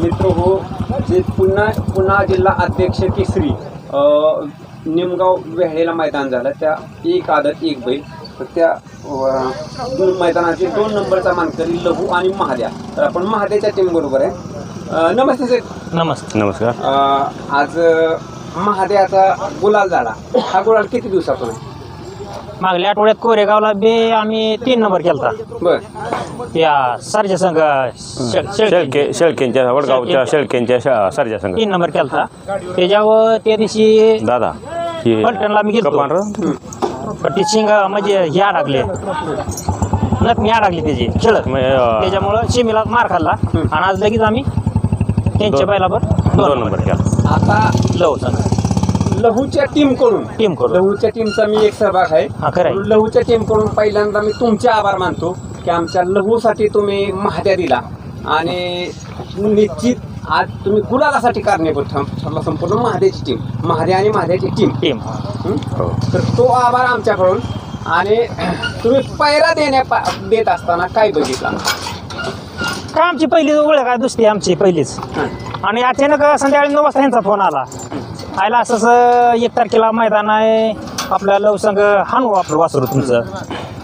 मित्र हो जे पुन्हा जिल्हा अध्यक्ष केसरी निमगाव वेहेळेला मैदान झालं त्या एक आदत एक बैल तर त्या मैदानाचे 2 नंबरचा मानकरी लहू आणि महाद्या. तर आपण महाद्याच्या टीम बरोबर आहे. नमस्ते सर. नमस्कार. आज महाद्याचा गुलाल झाला. हा गुलाल किती दिवसातून आहे? मागल्या आठवड्यात कोरेगावला बी आम्ही 3 नंबर केलता. बर. या सरजा संघ शेळकेंच्या वडगावच्या शेळकेंच्या सरजा संघ 3 नंबर केलता. त्याच्यावर त्या दिवशी दादा पलटणला मी गेलो. ती शिंग म्हणजे हे अडकले नथनी अडकली त्याची खेळत त्याच्यामुळं शिमीला मार खाल्ला आणि आज लगेच आम्ही त्यांच्या बैलावर 2 नंबर केला. आता लहूच्या टीमकडून लहूच्या टीमचा मी एक सहभाग आहे. लहूच्या टीमकडून पहिल्यांदा मी तुमचे आभार मानतो की आमच्या लहूसाठी तुम्ही महाद्या दिला आणि निश्चित आज तुम्ही गुलालासाठी कारणीभूत ठरला संपूर्ण महाद्याची टीम महाद्या आणि महाद्याची टीम. तर तो आभार आमच्याकडून. आणि तुम्ही पायरा देत असताना काय बघितला? का आमची पहिली ओळख आहे दुसरी आमची पहिलीच. आणि अचानक संध्याकाळी 9 वाजता यांचा फोन आला आयला असं 1 तारखेला मैदान आहे आपल्या लवसंग हाणू आपलं वासरू तुमचं.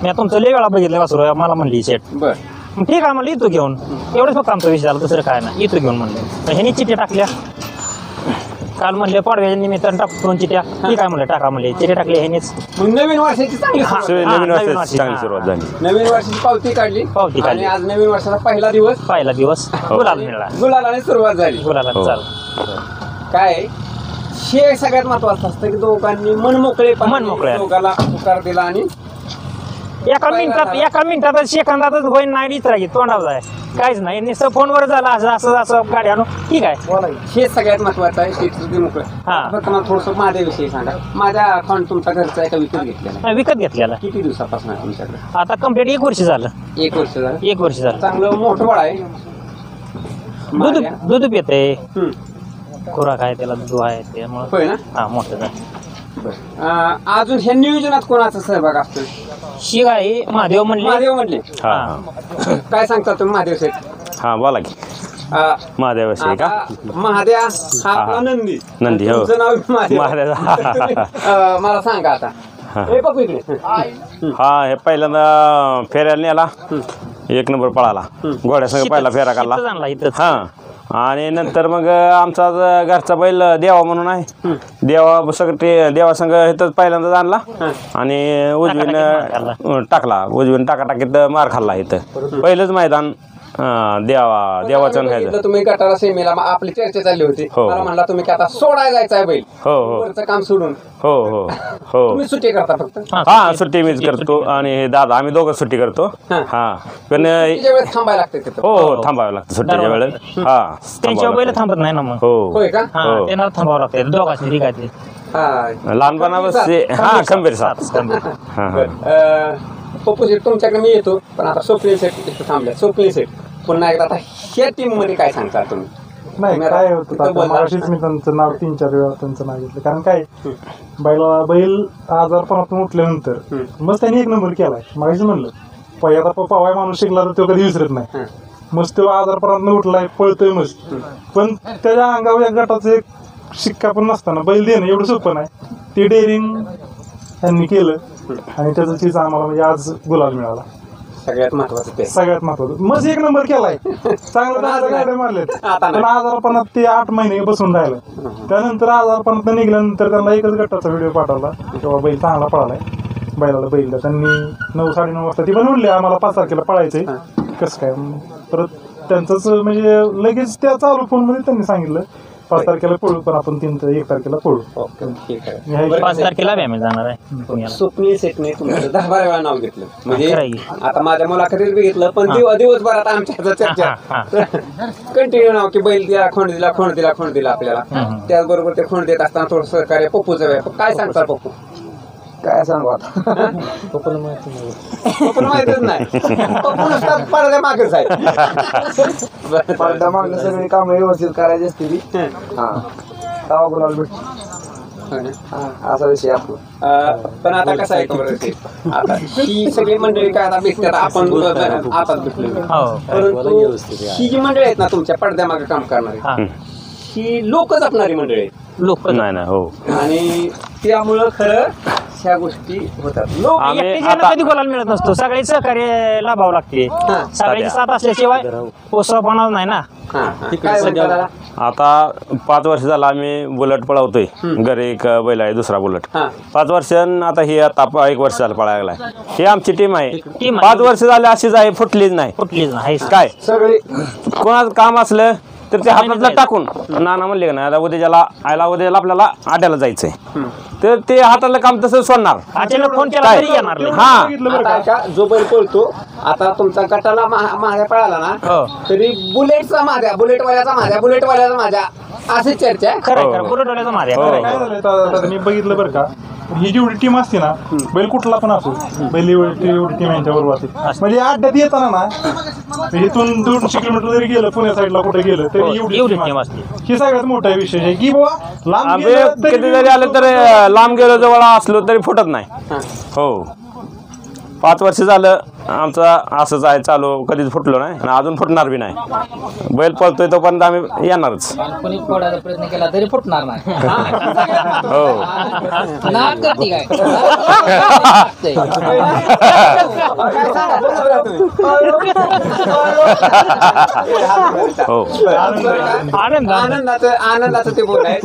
मी तुमचं लय वेळा बघितलं वासरू मला म्हणली शेट. बरं ठीक आहे म्हणलं येतो घेऊन. एवढंच फक्त आमचा विषय झाला दुसरं काय नाही. येतो घेऊन म्हणलं. ह्यानी चिठ्ठ्या टाकल्या काल म्हणले पाडव्याच्या निमित्तानं टाकतो 2 चिठ्ठ्या. ठीक आहे म्हणलं टाका म्हणले चिठ्ठ्या टाकल्या ह्यानीच. नवीन वर्षाची चांगली सुरुवात झाली. नवीन वर्षाची पावती काढली आणि आज नवीन वर्षाचा पहिला दिवस गुलाल मिळाला. गुलालाने सुरुवात झाली. गुलाला चाल काय हे सगळ्यात महत्वाचं असतं की दोघांनी मन मोकळे दोघाला पुकार दिला आणि एका मिनिटात सेकंदातच होईन नाही इतरागी तोंडावर आहे काहीच नाही. नुसतं फोनवर झालं असं गाडी आणू ठीक आहे. हे सगळ्यात महत्वाचं आहे. शेती मोकळे. फक्त मला थोडंसं माझ्याविषयी सांगा. माझ्या अकाउंट तुमचा घरचा आहे का विकत घेतलेला? किती दिवसापासून आहे तुमच्याकडे? आता कम्प्लीट 1 वर्ष झालं. 1 वर्ष झालं. 1 वर्ष झालं. चांगलं मोठं बाळ आहे. दूध पिते खुराक आहे त्याला दूध आहे त्यामुळे होय ना. हा मोठं झालं. अजून ह्या नियोजनात कोणाचा सहभाग असतो? शिग आहे महादेव म्हणले. काय सांगता तुम्ही महादेव शेठ? हा बोला की. महादेव का महाद्या हा आपला नंदी हो. तुमचं नाव महादेव. मला सांगा आता हा हे पहिल्यांदा फेऱ्याला नेला 1 नंबर पळाला घोड्यासंग पहिला फेरा काढला. हा आणि नंतर मग आमचा घरचा बैल देवा म्हणून आहे. देवासंग इथंच पहिल्यांदाच आणला आणि उजवीन टाकला. उजवीन टाकाटाकीत मार खाल्ला. इथं पहिलंच मैदान देवाचं. तुम्ही गटाला सेमीला आपली चर्चा चालली होती. मला म्हणला तुम्ही की आता सोडायला जायचं आहे बैल. हो काम सोडून. हो तुम्ही सुट्टी करता फक्त? हा सुट्टी मीच करतो आणि दादा आम्ही दोघं सुट्टी करतो. हा पण थांबायला लागते. हो थांबावं लागतं सुट्टीच्या वेळेस. हा त्यांच्या बैल थांबत नाही ना मग. होय का? त्यांना थांबावं लागतं दोघांची रिगायचे लहानपणापासून. हा खंबीर साथ. पप्पू सेट तुमच्याकडे मी येतो पण आता स्वप्नील सेट थांबल्या. स्वप्नील सेट पुन्हा एकदा आता ह्या टीम मध्ये काय सांगता तुम्ही? नाही काय होतं मी त्यांचं नाव 3-4 वेळा त्यांचं नाव घेतलं. कारण काय बैल आजारपणातून उठल्यानंतर मग त्यांनी 1 नंबर केलाय. मागायचं म्हणलं पहिला पवाय माणूस शिकला तर तो कधी विसरत नाही. मस्त तो आजारपणातून उठलाय पळतोय मस्त. पण त्याच्या अंगावर या गटाचं एक शिक्का पण नसताना बैल देणं एवढं सोपं नाही. ते डेअरिंग त्यांनी केलं आणि त्याचं चीज आम्हाला म्हणजे आज गुलाल मिळाला. सगळ्यात महत्वाचं मग 1 नंबर केलाय. चांगलं गाड्या मारलेत पण आजारपणात ते 8 महिने बसून राहिलं. त्यानंतर आजारपणात निघाल्यानंतर त्यांना एकच गटाचा व्हिडिओ पाठवला तेव्हा बैल चांगला पळालाय. बैलाला बैल त्यांनी 9-9:30 वाजता ती बनवली आम्हाला 5 तारखेला पळायचंय. कसं काय परत त्यांचंच म्हणजे लगेच त्या चालू फोन मध्ये त्यांनी सांगितलं 5 तारखेला पळू पण आपण 1 तारखेला पळू. 5 तारखेला आम्ही जाणार आहे. स्वप्नील सेटने तुमचं 10-12 वेळा नाव घेतलं म्हणजे आता माझ्या मुलाखतीत बी घेतलं पण दिवसभरात आमच्या चर्चा कंटिन्यू नाव की बैल दिला खोंड दिला आपल्याला. त्याचबरोबर ते खोंड देत असताना थोडं सहकार्य पप्पूचं. काय सांगता पप्पू? काय सांगू आता पप्पूला माहितच नाही. पप्पू पडद्या मागच आहे. पडद्या मागणं सगळी कामं व्यवस्थित करायची असते ती. हा तवा गुलाल भेटतो. असा विषय आपला. पण आता कसं आहे खबर आता ही सगळी मंडळी काय आता भेटतात आपण आता भेटलो परंतु ही जी मंडळी आहेत ना तुमच्या पडद्यामागे काम करणारी ही लोक जपणारी मंडळी आहेत लोक नाही हो. आणि त्यामुळं खरं ह्या गोष्टी होतात. लोक आम्ही एकट्याच्यानं आता- कधी बोलायला मिळत नसतो सगळे सहकार्य लाभावं लागते सगळ्याची साथ असल्याशिवाय पोचवापणा नाही ना. काय म्हणता दादा? आता 5 वर्ष झालं आम्ही बुलेट पळवतोय. घरी एक बैल आहे दुसरा बुलेट. 5 वर्ष आता ही आता 1 वर्ष झालं पळायला लागलाय. ही आमची टीम आहे. टीम आहे. 5 वर्ष झाले अशीच आहे, फुटलीच नाही. कुठलीच नाही काय सगळे कोणाचं काम असलं तर ते हातातलं टाकून नाना म्हणले का नाही आता उद्याला आपल्याला आड्याला जायचंय तर ते हातातलं काम तसं सोडणार. अचानक फोन केला काय? तरी येणार नाही. हा बघितलं बरं आता का? ऐका, जो बैल पळतो आता तुमचा गटाला माझ्या पळाला ना हो. तरी बुलेटचा माझ्या बुलेटवाल्याचा माझ्या अशी चर्चा आहे. खरं खरं बुलेटवाल्याचं माझ्या हो. खरं काय झालंय आता मी बघितलं बरं का, ही जेवढी टीम असते ना, बैल कुठला पण असो, बैल एवढी टीम यांच्या बरोबर असते. म्हणजे अड्ड्यात येताना ना, इथून 200 किलोमीटर जरी गेलं पुण्या साईडला कुठे गेलं तरी एवढी एवढी टीम team असते. असते. ही सगळ्यात मोठा विषय आहे की बाबा लांब आम्ही गेलं तरी किती जरी आलं तर लांब गेलो जवळ असलो तरी फुटत नाही. हो 5 वर्ष झालं आमचं असंच आहे चालू, कधीच फुटलो नाही आणि अजून फुटणार बी नाही. बैल पळतोय तोपर्यंत आम्ही येणारच. कोणी फोडायचा प्रयत्न केला तरी फुटणार नाही. हो नाक करते काय काय सांगा, बोला बरं तुम्ही. हो आनंद आनंदाचं ते बोल आहे.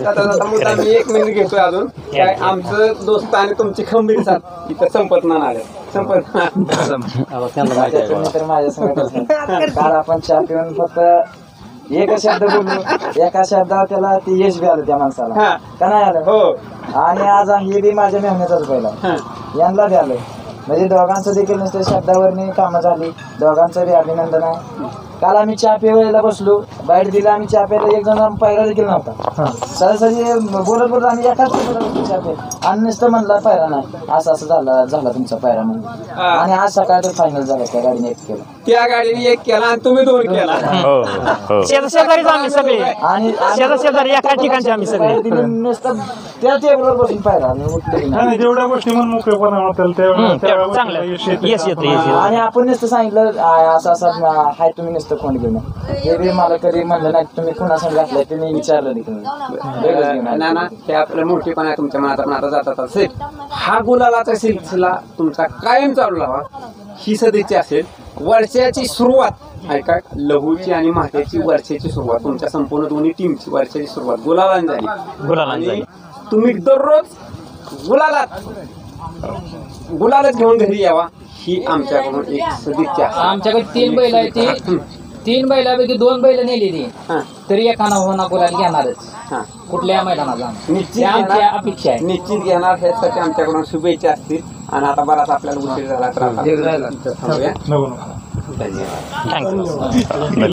आता मुद्दा मी 1 मिनिट घेतोय अजून. काय आमचं दोस्त आणि तुमची खंबीर साथ इथं संपत नाही आले संपत नाही. तुम्ही तर माझ्या संगत काल आपण चहा पिऊन फक्त एक शब्द बोललो, एका शब्दावर त्याला ते यश बी आलं त्या माणसाला हा. का नाही आलं. हो आणि आज हे बी माझ्या मेहनतच पहिला यांना बी आलं. म्हणजे दोघांचं देखील नुसतं शब्दावरनी कामं झाली. दोघांचं बी अभिनंदन आहे. काल आम्ही चहा प्यायला बसलो, बाहेर दिला आम्ही चहा प्यायला, एक जण पायरा देखील नव्हता. सहजी बोलत आम्ही एकाच चहा प्यायला आणि नुसतं म्हणला पायरा नाही, असं झाला तुमचा पायरा म्हणून. आणि आज सकाळ तर फायनल झाला त्या गाडीने 1 केलं. त्या गाडीने 1 केला आणि तुम्ही 2 केला. हो हो शेजारीच आम्ही सगळे आणि शेजारी एका ठिकाणचे आम्ही सगळे. बाहेर दिली नुसतं त्या टेबलवर बसून पायरा आणि उठले बी नाही. नाही, जेवढ्या गोष्टी म्हणून मोकळेपणा होतील तेवढं तेवढ्या चांगलं गोष्टीला यश यश येतं येतं. आणि आपण नुसतं सांगितलं असं हाय तुम्ही नुसतं कोण घेऊन हे बी मला कधी म्हणलं नाही. तुम्ही कोणा संग घातलाय तुम्ही विचारलं देखील. नाना हे आपलं मोठेपण आहे तुमच्या मनात. आपण आता जातात असेल हा गुलालाचा सिलसिला तुमचा कायम चालू लावा ही सदिच्छा असेल. वर्षाची सुरुवात ऐका, लहूची आणि मात्याची वर्षाची सुरुवात तुमच्या संपूर्ण दोन्ही टीमची वर्षाची सुरुवात गुलालाने झाली. आणि तुम्ही दररोज गुलालच घेऊन घरी यावा ही आमच्याकडून एक सदिच्छा आहे. आमच्याकडे 3 बैल आहे ती 3 बैलापैकी 2 बैल नेलेली हा. तरी एकाना होणार गुलाल घेणारच हा. कुठल्या मैदानात जाणार निश्चित आमची घेणार. अपेक्षा आहे. निश्चित घेणार ह्यासाठी आमच्याकडून शुभेच्छा असतील. आणि आता बराच आपल्याला उशीर झाला तर आता थांबूया. नको नको. धन्यवाद. थँक्यू.